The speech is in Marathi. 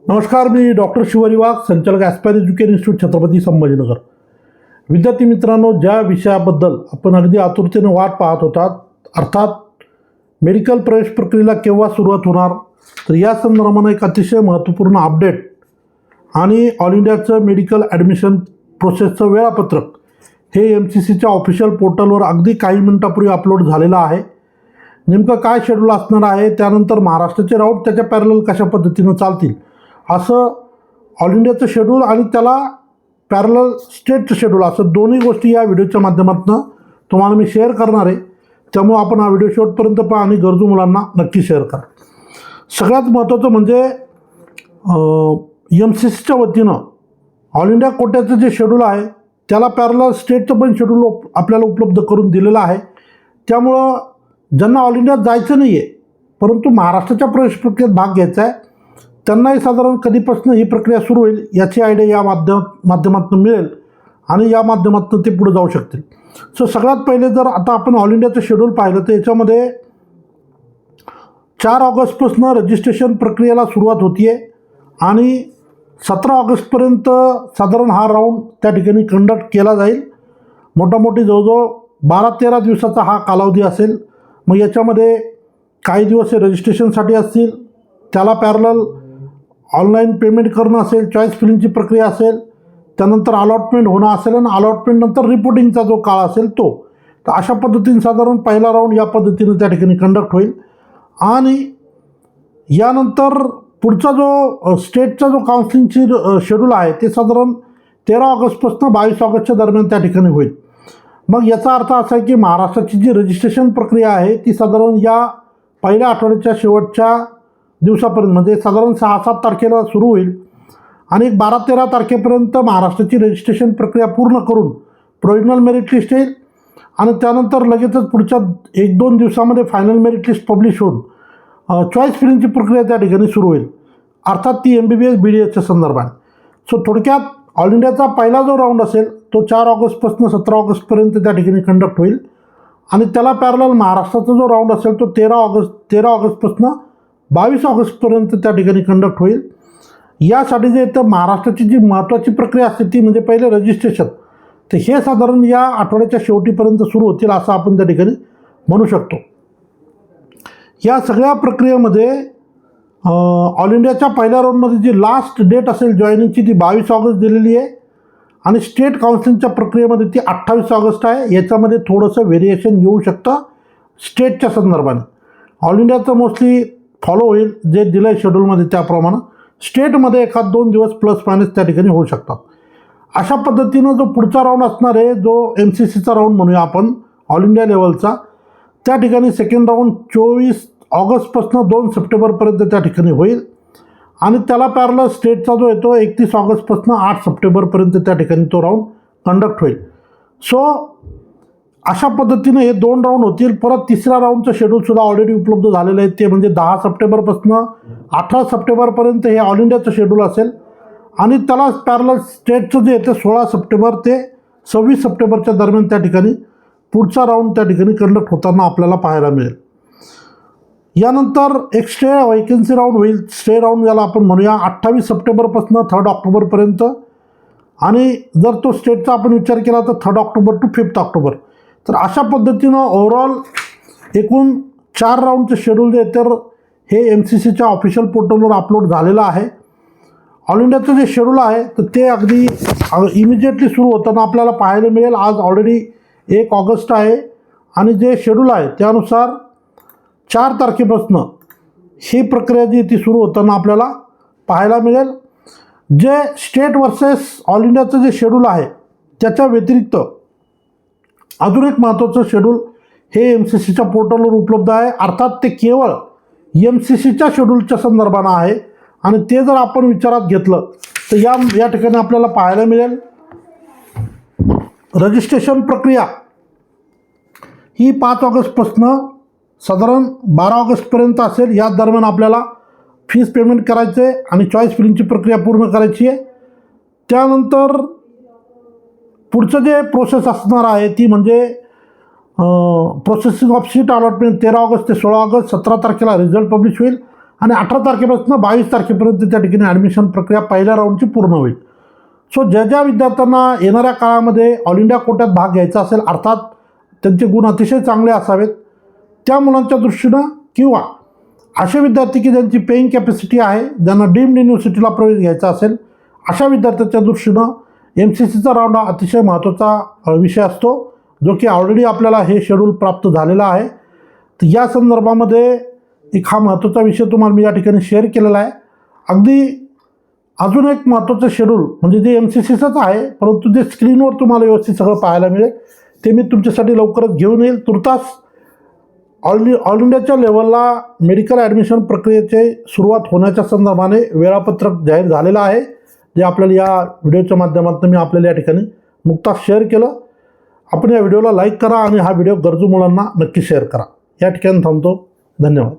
नमस्कार, मी डॉक्टर शिवाजी वाघ, संचालक aspire education institute, Chhatrapati Sambhajinagar. विद्यार्थी मित्रांनो, ज्या विषयाबद्दल आपण अगदी आतुरतेने वाट पाहत होतात, अर्थात मेडिकल प्रवेश प्रक्रियेला केव्हा सुरुवात होणार, तर या संदर्भानं एक अतिशय महत्त्वपूर्ण अपडेट आणि ऑल इंडियाचं मेडिकल ॲडमिशन प्रोसेसचं वेळापत्रक हे MCCच्या ऑफिशियल पोर्टलवर अगदी काही मिनिटापूर्वी अपलोड झालेलं आहे. नेमकं काय शेड्यूल असणार आहे, त्यानंतर महाराष्ट्राचे राऊट त्याच्या पॅरलल कशा पद्धतीनं चालतील, असं ऑल इंडियाचं शेड्यूल आणि त्याला पॅरलल स्टेटचं शेड्यूल, असं दोन्ही गोष्टी या व्हिडिओच्या माध्यमातून तुम्हाला मी शेअर करणार आहे. त्यामुळे आपण हा व्हिडिओ शेवटपर्यंत पहा आणि गरजू मुलांना नक्की शेअर करा. सगळ्यात महत्त्वाचं म्हणजे MCCच्या वतीनं ऑल इंडिया कोट्याचं जे शेड्यूल आहे त्याला पॅरलल स्टेटचं पण शेड्यूल आपल्याला उपलब्ध करून दिलेलं आहे. त्यामुळं ज्यांना ऑल इंडियात जायचं नाही आहे परंतु महाराष्ट्राच्या प्रवेश प्रक्रियेत भाग घ्यायचा आहे, त्यांनाही साधारण कधीपासून ही प्रक्रिया सुरू होईल याची आयडिया या माध्यमातून मिळेल आणि या माध्यमातून ते पुढे जाऊ शकतील. सो सगळ्यात पहिले जर आता आपण ऑल इंडियाचं शेड्यूल पाहिलं तर याच्यामध्ये 4 ऑगस्टपासून रजिस्ट्रेशन प्रक्रियेला सुरुवात होती आहे आणि 17 ऑगस्टपर्यंत साधारण हा राऊंड त्या ठिकाणी कंडक्ट केला जाईल. मोठामोठी जवळजवळ 12-13 दिवसाचा हा कालावधी असेल. मग याच्यामध्ये काही दिवस हे रजिस्ट्रेशनसाठी असतील, त्याला पॅरलल ऑनलाईन पेमेंट करणं असेल, चॉईस फिलिंगची प्रक्रिया असेल, त्यानंतर अलॉटमेंट होणं असेल आणि अलॉटमेंटनंतर रिपोर्टिंगचा जो काळ असेल तो. तर अशा पद्धतीने साधारण पहिला राऊंड या पद्धतीने त्या ठिकाणी कंडक्ट होईल आणि यानंतर पुढचा जो स्टेटचा जो काउन्सिलिंगची शेड्यूल आहे ते साधारण 13 ऑगस्टपासून 22 ऑगस्टच्या दरम्यान त्या ठिकाणी होईल. मग याचा अर्थ असा आहे की महाराष्ट्राची जी रजिस्ट्रेशन प्रक्रिया आहे ती साधारण या पहिल्या आठवड्याच्या शेवटच्या दिवसापर्यंत म्हणजे साधारण 6-7 तारखेला सुरू होईल आणि 12-13 तारखेपर्यंत महाराष्ट्राची रजिस्ट्रेशन प्रक्रिया पूर्ण करून प्रोव्हिजनल मेरिट लिस्ट येईल आणि त्यानंतर लगेचच पुढच्या 1-2 दिवसामध्ये फायनल मेरिट लिस्ट पब्लिश होऊन चॉईस फिलिंगची प्रक्रिया त्या ठिकाणी सुरू होईल, अर्थात ती MBBS BDSच्या संदर्भात. सो थोडक्यात ऑल इंडियाचा पहिला जो राऊंड असेल तो 4 ऑगस्टपासून 17 ऑगस्टपर्यंत त्या ठिकाणी कंडक्ट होईल आणि त्याला पॅरलल महाराष्ट्राचा जो राऊंड असेल तो 13 ऑगस्टपासून 22 ऑगस्टपर्यंत त्या ठिकाणी कंडक्ट होईल. यासाठी जे तर महाराष्ट्राची जी महत्त्वाची प्रक्रिया असते ती म्हणजे पहिले रजिस्ट्रेशन, तर हे साधारण या आठवड्याच्या शेवटीपर्यंत सुरू होतील असं आपण त्या ठिकाणी म्हणू शकतो. या सगळ्या प्रक्रियेमध्ये ऑल इंडियाच्या पहिल्या राऊंडमध्ये जी लास्ट डेट असेल जॉईनिंगची ती 22 ऑगस्ट दिलेली आहे आणि स्टेट काउन्सिलिंगच्या प्रक्रियेमध्ये ती 28 ऑगस्ट आहे. याच्यामध्ये थोडंसं व्हेरिएशन येऊ शकतं स्टेटच्या संदर्भाने. ऑल इंडियाचं मोस्टली फॉलो होईल जे दिलं आहे शेड्यूलमध्ये त्याप्रमाणे. स्टेटमध्ये 1-2 दिवस प्लस मायनस त्या ठिकाणी होऊ शकतात. अशा पद्धतीनं जो पुढचा राऊंड असणार आहे जो MCCचा राऊंड म्हणूया आपण ऑल इंडिया लेवलचा, त्या ठिकाणी सेकंड राऊंड 24 ऑगस्टपासून 2 सप्टेंबरपर्यंत त्या ठिकाणी होईल आणि त्याला पॅरलल स्टेटचा जो येतो 31 ऑगस्टपासून 8 सप्टेंबरपर्यंत त्या ठिकाणी तो राऊंड कंडक्ट होईल. सो अशा पद्धतीनं हे 2 राऊंड होतील. परत तिसऱ्या राऊंडचं शेड्यूलसुद्धा ऑलरेडी उपलब्ध झालेलं आहे, ते म्हणजे 10 सप्टेंबरपासून 18 सप्टेंबरपर्यंत हे ऑल इंडियाचं शेड्यूल असेल आणि त्याला पॅरलल स्टेटचं जे येतं 16 सप्टेंबर ते 26 सप्टेंबरच्या दरम्यान त्या ठिकाणी पुढचा राऊंड त्या ठिकाणी कंडक्ट होताना आपल्याला पाहायला मिळेल. यानंतर एक स्टे वॅकन्सी राऊंड होईल. स्टे राऊंड याला आपण म्हणूया 28 सप्टेंबरपासून 3 ऑक्टोबरपर्यंत आणि जर तो स्टेटचा आपण विचार केला तर 3 ऑक्टोबर टू 5 ऑक्टोबर. तर अशा पद्धतीनं ओव्हरऑल एकूण 4 राऊंडचं शेड्यूल जे तर हे MCCच्या ऑफिशियल पोर्टलवर अपलोड झालेलं आहे. ऑल इंडियाचं जे शेड्यूल आहे तर ते अगदी इमिजिएटली सुरू होताना आपल्याला पाहायला मिळेल. आज ऑलरेडी 1 ऑगस्ट आहे आणि जे शेड्यूल आहे त्यानुसार 4 तारखेपासून ही प्रक्रिया जी ती सुरू होताना आपल्याला पाहायला मिळेल. जे स्टेट वर्सेस ऑल इंडियाचं जे शेड्यूल आहे त्याच्या व्यतिरिक्त अजून एक महत्त्वाचं शेड्यूल हे MCCच्या पोर्टलवर उपलब्ध आहे, अर्थात ते केवळ MCCच्या शेड्यूलच्या संदर्भानं आहे आणि ते जर आपण विचारात घेतलं तर या ठिकाणी आपल्याला पाहायला मिळेल रजिस्ट्रेशन प्रक्रिया ही 5 ऑगस्टपासून साधारण 12 ऑगस्टपर्यंत असेल. या दरम्यान आपल्याला फीस पेमेंट करायचं आहे आणि चॉईस फिलिंगची प्रक्रिया पूर्ण करायची आहे. त्यानंतर पुढचं जे प्रोसेस असणार आहे ती म्हणजे processing of seat allotment 13 August ते 16 ऑगस्ट 17 तारखेला रिझल्ट पब्लिश होईल आणि 18 तारखेपासून 22 तारखेपर्यंत त्या ठिकाणी ॲडमिशन प्रक्रिया पहिल्या राऊंडची पूर्ण होईल. सो ज्या विद्यार्थ्यांना येणाऱ्या काळामध्ये ऑल इंडिया कोट्यात भाग घ्यायचा असेल, अर्थात त्यांचे गुण अतिशय चांगले असावेत, त्या मुलांच्या दृष्टीनं किंवा असे विद्यार्थी की ज्यांची पेईंग कॅपॅसिटी आहे, ज्यांना डीम्ड युनिव्हर्सिटीला प्रवेश घ्यायचा असेल, अशा विद्यार्थ्यांच्या दृष्टीनं MCCचा राऊंड हा अतिशय महत्त्वाचा विषय असतो, जो की ऑलरेडी आपल्याला हे शेड्यूल प्राप्त झालेला आहे. तर या संदर्भामध्ये एक हा महत्त्वाचा विषय तुम्हाला मी या ठिकाणी शेअर केलेला आहे. अगदी अजून एक महत्त्वाचं शेड्यूल म्हणजे जे MCCचंच आहे, परंतु जे स्क्रीनवर तुम्हाला व्यवस्थित सगळं पाहायला मिळेल ते मी तुमच्यासाठी लवकरच घेऊन येईल. तुर्तास ऑल इंडियाच्या लेवलला मेडिकल ॲडमिशन प्रक्रियेचे सुरुवात होण्याच्या संदर्भाने वेळापत्रक जाहीर झालेलं आहे, जे आपल्याला या व्हिडिओच्या माध्यमातून मी आपल्याला या ठिकाणी नुकताच शेअर केलं. आपण या व्हिडिओला लाईक करा आणि हा व्हिडिओ गरजू मुलांना नक्की शेअर करा. या ठिकाणी थांबतो. धन्यवाद.